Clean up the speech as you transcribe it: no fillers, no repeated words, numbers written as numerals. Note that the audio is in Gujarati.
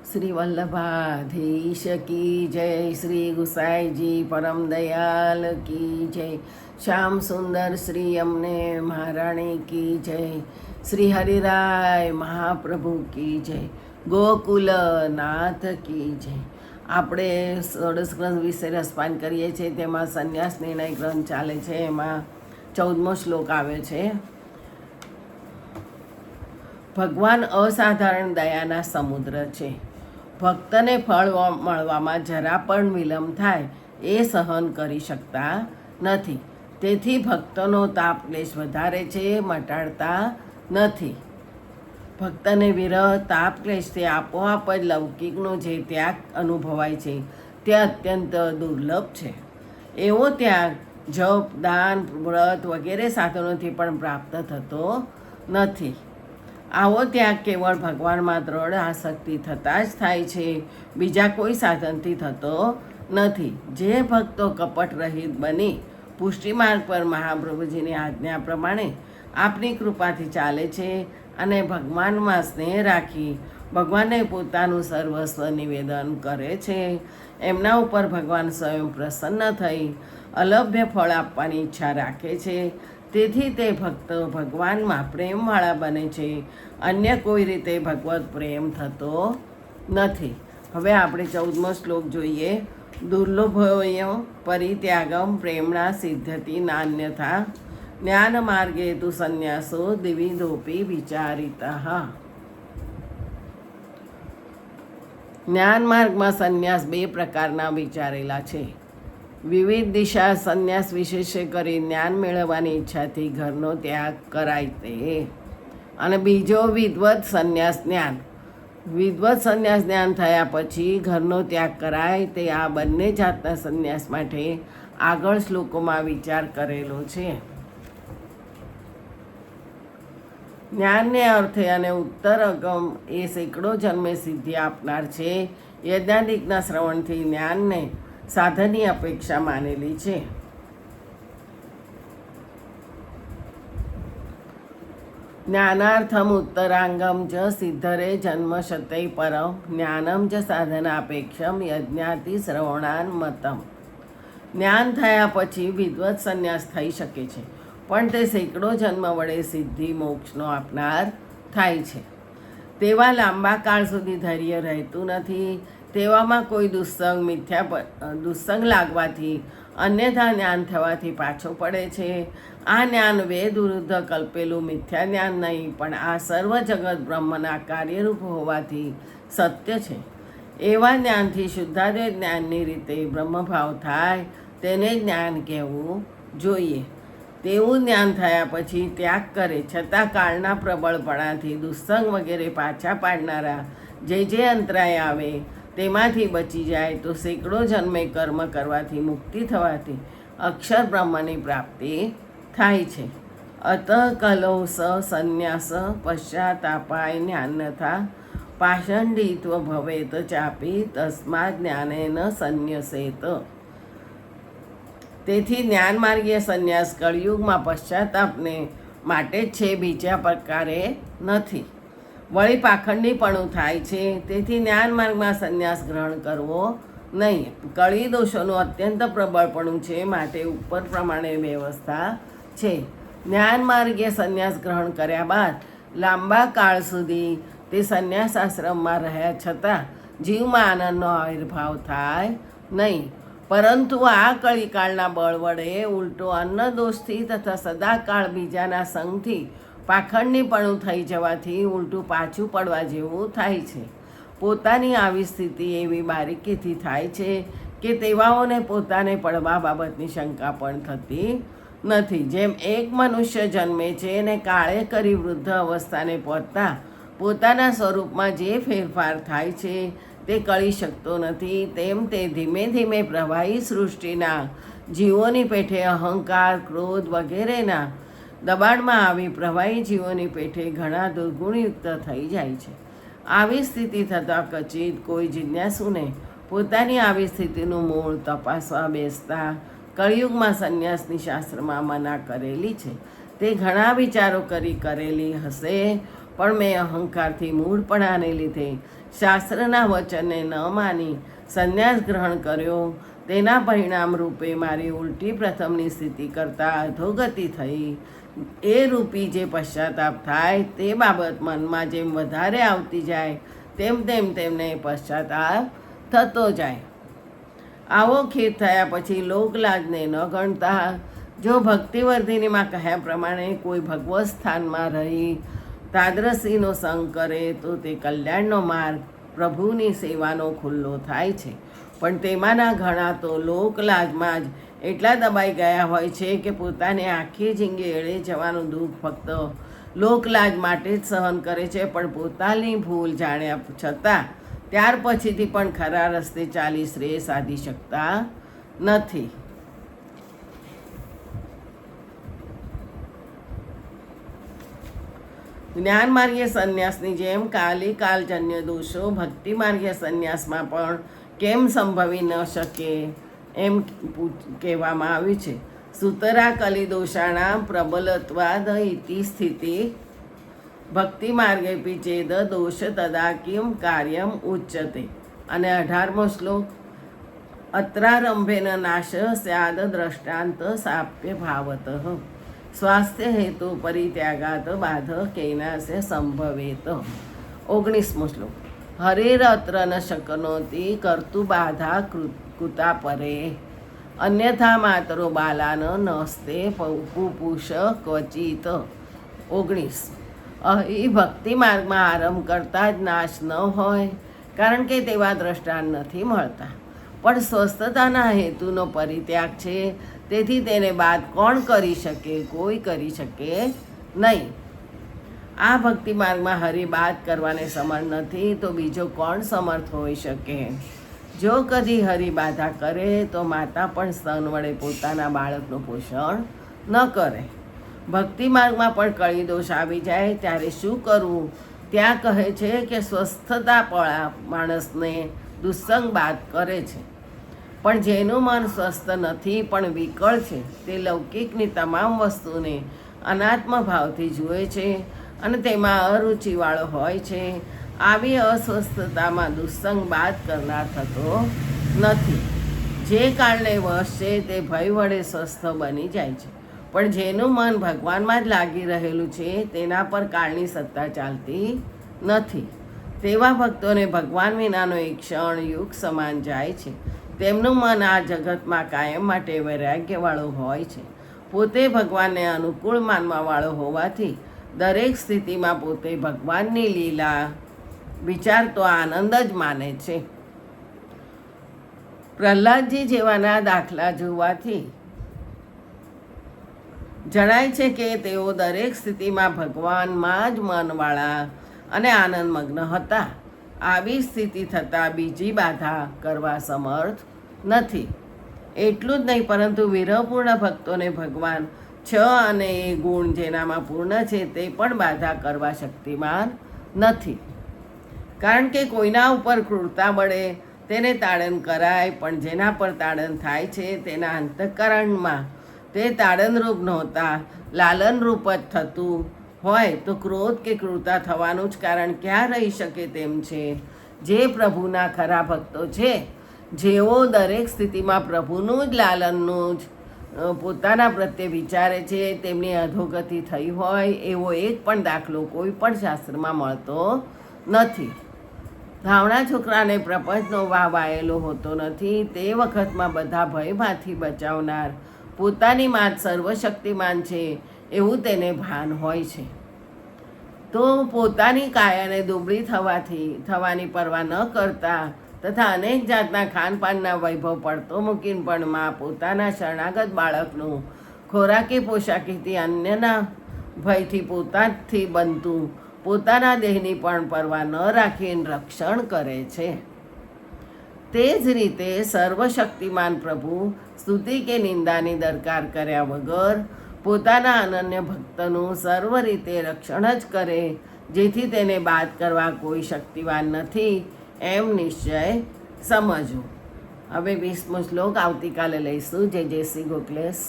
શ્રી વલ્લભાધીશ કી જય, શ્રી ગુસાઈજી પરમ દયાલ કી જય, શ્યામ સુંદર શ્રી અમને મહારાણી કી જય, શ્રી હરિરાય મહાપ્રભુ કી જય, ગોકુલ નાથ કી જય. આપણે ષોડશ ગ્રંથ વિશે રસપાન કરીએ છીએ. તેમાં સંન્યાસ નિર્ણય ગ્રંથ ચાલે છે. એમાં 14મો શ્લોક આવે છે. ભગવાન અસાધારણ દયાના સમુદ્ર છે. ભક્તને ફળ મળવામાં જરા પણ વિલંબ થાય એ સહન કરી શકતા નથી. તેથી ભક્તનો તાપ ક્લેશ વધારે છે, મટાડતા નથી. ભક્તને વિરહ તાપ ક્લેશથી આપોઆપ જ લૌકિકનો જે ત્યાગ અનુભવાય છે તે અત્યંત દુર્લભ છે. એવો ત્યાગ જપ, દાન, વ્રત વગેરે સાધનોથી પણ પ્રાપ્ત થતો નથી. આવો ત્યાગ કેવળ ભગવાનમાં દ્રઢ આસક્તિ થતાં જ થાય છે, બીજા કોઈ સાધનથી થતો નથી. જે ભક્તો કપટ રહિત બની પુષ્ટિમાર્ગ પર મહાપ્રભુજીની આજ્ઞા પ્રમાણે આપની કૃપાથી ચાલે છે અને ભગવાનમાં સ્નેહ રાખી ભગવાનને પોતાનું સર્વસ્વ નિવેદન કરે છે, એમના ઉપર ભગવાન સ્વયં પ્રસન્ન થઈ અલભ્ય ફળ આપવાની ઈચ્છા રાખે છે. તેથી તે ભક્ત ભગવાનમાં પ્રેમવાળા બને છે. અન્ય કોઈ રીતે ભગવત પ્રેમ થતો નથી. હવે આપણે 14મો શ્લોક જોઈએ. દુર્લભોય પરિત્યાગમ પ્રેમણા સિદ્ધતિ નાન્યથા જ્ઞાન માર્ગે તુ સંન્યાસો દ્વિવિધોપી વિચારિતા. જ્ઞાન માર્ગમાં સંન્યાસ 2 પ્રકારના વિચારેલા છે. વિવિધ દિશા સંન્યાસ વિશેષ કરી જ્ઞાન મેળવવાની ઈચ્છાથી ઘરનો ત્યાગ કરાય તે, અને બીજો વિદવત સંન્યાસ જ્ઞાન. વિદવત સંન્યાસ જ્ઞાન થયા પછી ઘરનો ત્યાગ કરાય તે. આ બંને જાતના સંન્યાસ માટે આગળ શ્લોકોમાં વિચાર કરેલો છે. જ્ઞાનને અર્થે અને ઉત્તર અગમ એ સેંકડો જન્મે સિદ્ધિ આપનાર છે. યજ્ઞાદિકના શ્રવણથી જ્ઞાનને સાધનની અપેક્ષા માનેલી છે. જ્ઞાનાર્થમ ઉત્તરાંગમ જ સિદ્ધરે જન્મ શતૈ પરમ જ્ઞાનમ જ સાધનાપેક્ષમ યજ્ઞાતિ શ્રવણાન મતમ. જ્ઞાન થયા પછી વિદવત સંન્યાસ થઈ શકે છે, પણ તે સેંકડો જન્મ વડે સિદ્ધિ મોક્ષનો આપનાર થાય છે. તેવા લાંબા કાળ સુધી ધૈર્ય રહેતું નથી. તેવામાં કોઈ દુસ્સંગ લાગવાથી અન્યથા જ્ઞાન થવાથી પાછો પડે છે. આ જ્ઞાન વેદ વિરુદ્ધ કલ્પેલું મિથ્યા જ્ઞાન નહીં, પણ આ સર્વ જગત બ્રહ્મના કાર્યરૂપ હોવાથી સત્ય છે. એવા જ્ઞાનથી શુદ્ધાદ્વૈત જ્ઞાનની રીતે બ્રહ્મભાવ થાય તેને જ્ઞાન કહેવું જોઈએ. તેવું જ્ઞાન થયા પછી ત્યાગ કરે છતાં કાળના પ્રબળપણાથી દુસ્સંગ વગેરે પાછા પાડનારા જે અંતરાય આવે તેમાંથી બચી જાય તો સેંકડો જન્મે કર્મ કરવાથી મુક્તિ થવાથી અક્ષર બ્રહ્મની પ્રાપ્તિ થાય છે. અત કલો સ સંન્યાસ પશ્ચાતાપાય જ્ઞાનથા પાષંડિત્વ ભવેત ચાપી તસ્માત જ્ઞાનેન સંન્યસેત. તેથી જ્ઞાન માર્ગીય સંન્યાસ કળિયુગમાં પશ્ચાતાપને માટે જ છે, બીજા પ્રકારે નથી. વળી પાખંડીપણું થાય છે. તેથી જ્ઞાન માર્ગમાં સંન્યાસ ગ્રહણ કરવો નહીં. કળી દોષોનું અત્યંત પ્રબળપણું છે, માટે ઉપર પ્રમાણે વ્યવસ્થા છે. જ્ઞાન માર્ગે સંન્યાસ ગ્રહણ કર્યા બાદ લાંબા કાળ સુધી તે સંન્યાસ આશ્રમમાં રહ્યા છતાં જીવમાં આનંદનો આવિર્ભાવ થાય નહીં. પરંતુ આ કળીકાળના બળ વડે ઉલટો અન્ન દોષથી તથા સદાકાળ બીજાના સંગથી પાખંડીપણું થઈ જવાથી ઉલટું પાછું પડવા જેવું થાય છે. પોતાની આવી સ્થિતિ એવી બારીકીથી થાય છે કે તેવાઓને પોતાને પડવા બાબતની શંકા પણ થતી નથી. જેમ એક મનુષ્ય જન્મે છે અને કાળે કરી વૃદ્ધ અવસ્થાને પહોંચતા પોતાના સ્વરૂપમાં જે ફેરફાર થાય છે તે કળી શકતો નથી, તેમ તે ધીમે ધીમે પ્રવાહી સૃષ્ટિના જીવોની પેઠે અહંકાર, ક્રોધ વગેરેના દબાણમાં આવી પ્રવાહી જીવોની પેઠે ઘણા દુર્ગુણયુક્ત થઈ જાય છે. આવી સ્થિતિ થતાં કચિત કોઈ જિજ્ઞાસુને પોતાની આવી સ્થિતિનું મૂળ તપાસવા બેસતા કળિયુગમાં સંન્યાસની શાસ્ત્રમાં મના કરેલી છે. તે ઘણા વિચારો કરેલી હશે, પણ મેં અહંકારથી મૂળપણાને લીધે શાસ્ત્રના વચનને ન માની સંન્યાસ ગ્રહણ કર્યો, તેના પરિણામ રૂપે મારી ઉલટી પ્રથમની સ્થિતિ કરતાં અધોગતિ થઈ. એ રૂપી જે પશ્ચાતાપ થાય તે બાબત મનમાં જેમ વધારે આવતી જાય તેમ તેમ તેમને પશ્ચાતાપ થતો જાય. આવો ખેદ થયા પછી લોકલાજને ન ગણતા જો ભક્તિવર્ધિનીમાં કહ્યા પ્રમાણે કોઈ ભગવત સ્થાનમાં રહી તાદ્રસીનો સંગ કરે તો તે કલ્યાણનો માર્ગ પ્રભુની સેવાનો ખુલ્લો થાય છે. પણ તેમાંના ઘણા તો લોકલાજમાં જ એટલા દબાઈ ગયા હોય છે કે પોતાને આખી જિંદગી એળે જવાનું દુઃખ ફક્ત લોકલાજ માટે જ સહન કરે છે, પણ પોતાની ભૂલ જાણ્યા છતાં ત્યાર પછીથી પણ ખરા રસ્તે ચાલી શ્રેય સાધી શકતા નથી. જ્ઞાન માર્ગીય સંન્યાસની જેમ કાલજન્ય દોષો ભક્તિ માર્ગીય સંન્યાસમાં પણ કેમ સંભવી ન શકે એમ કહેવામાં આવ્યું છે. સુતરા કલિદોષાણા પ્રબલત્વાદ ઇતિ સ્થિતિ ભક્તિ માર્ગે ચેદ દોષ તદા કિમ કાર્યમ ઉચ્યતે. અને 18મો શ્લોક અત્રારંભેન નાશ સ્યાદ દ્રષ્ટાંત સાપ્ય ભાવત સ્વાસ્થ્ય હેતુ પરિત્યાગાત બાધકેનાસ્ય સંભવેત. 19મો શ્લોક હરેરત્ર ન શક્નોતિ કર્તુ બાધા કૃતા પરે અન્યથા માતરો બાલાન નસ્તે કુપુષ ક્વચિત. 19 અહીં ભક્તિ માર્ગમાં આરંભ કરતાં જ નાશ ન હોય, કારણ કે તેવા દ્રષ્ટાંત નથી મળતા. પણ સ્વસ્થતાના હેતુનો પરિત્યાગ છે, તેથી તેને બાદ કોણ કરી શકે? કોઈ કરી શકે નહીં. આ ભક્તિ માર્ગમાં હરિબાદ કરવાને સમર્થ નથી તો બીજો કોણ સમર્થ હોઈ શકે? જો કદી હરિબાધા કરે તો માતા પણ સ્તન વડે પોતાના બાળકનું પોષણ ન કરે. ભક્તિ માર્ગમાં પણ કળીદોષ આવી જાય ત્યારે શું કરવું? ત્યાં કહે છે કે સ્વસ્થતાપળા માણસને દુસ્સંગ બાદ કરે છે. પણ જેનું મન સ્વસ્થ નથી પણ વિકળ છે તે લૌકિકની તમામ વસ્તુને અનાત્મ ભાવથી જુએ છે અને તેમાં અરુચિવાળો હોય છે. આવી અસ્વસ્થતામાં દુસ્સંગ બાદ કરનાર થતો નથી. જે કાળને વશ છે તે ભય વડે સ્વસ્થ બની જાય છે, પણ જેનું મન ભગવાનમાં જ લાગી રહેલું છે તેના પર કાળની સત્તા ચાલતી નથી. તેવા ભક્તોને ભગવાન વિનાનો એક ક્ષણ યુગ સમાન જાય છે. તેમનું મન આ જગતમાં કાયમ માટે વૈરાગ્યવાળું હોય છે. પોતે ભગવાનને અનુકૂળ માનવાવાળો હોવાથી દરેક સ્થિતિમાં પોતે ભગવાનની લીલા વિચારતો આનંદ જ માને છે. પ્રહલાદજી જેવાના દાખલા જોવાથી જણાય છે કે તેઓ દરેક સ્થિતિમાં ભગવાનમાં જ મનવાળા અને આનંદમગ્ન હતા. આવી સ્થિતિ થતાં બીજી બાધા કરવા સમર્થ નથી. એટલું જ નહીં, પરંતુ વિરહપૂર્ણ ભક્તોને ભગવાન 6 અને એ ગુણ જેનામાં પૂર્ણ છે તે પણ બાધા કરવા શક્તિમાન નથી. કારણ કે કોઈના ઉપર ક્રૂરતા મળે તેને તાડન કરાય, પણ જેના પર તાડન થાય છે તેના અંતઃકરણમાં તે તાડનરૂપ નહોતા લાલનરૂપ જ થતું હોય તો ક્રોધ કે ક્રૂરતા થવાનું જ કારણ ક્યાં રહી શકે તેમ છે. જે પ્રભુના ખરા ભક્તો છે, જેઓ દરેક સ્થિતિમાં પ્રભુનું જ લાલનનું જ પોતાના પ્રત્યે વિચારે છે, તેમની અધોગતિ થઈ હોય એવો એક પણ દાખલો કોઈ પણ શાસ્ત્રમાં મળતો નથી. ધાવણા છોકરાને પ્રપંચનો વાહ વાયેલો હોતો નથી. તે વખતમાં બધા ભયમાંથી બચાવનાર પોતાની માત સર્વશક્તિમાન છે એવું તેને ભાન હોય છે. તો પોતાની કાયાને દુબળી થવાની પરવા ન કરતા તથા અનેક જાતના ખાનપાનના વૈભવ પડતો મૂકીને પણ માં પોતાના શરણાગત બાળકનું ખોરાકી પોશાકીથી અન્યના ભયથી પોતાથી બનતું પોતાના દેહની પણ પરવા ન રાખીને રક્ષણ કરે છે. તે જ રીતે સર્વશક્તિમાન પ્રભુ સ્તુતિ કે નિંદાની દરકાર કર્યા વગર પોતાના અનન્ય ભક્તનું સર્વ રીતે રક્ષણ જ કરે, જેથી તેને બાદ કરવા કોઈ શક્તિવાન નથી એમ નિશ્ચય સમજવું. હવે 20મો શ્લોક આવતીકાલે લઈશું. જય શ્રી ગોખલેશ.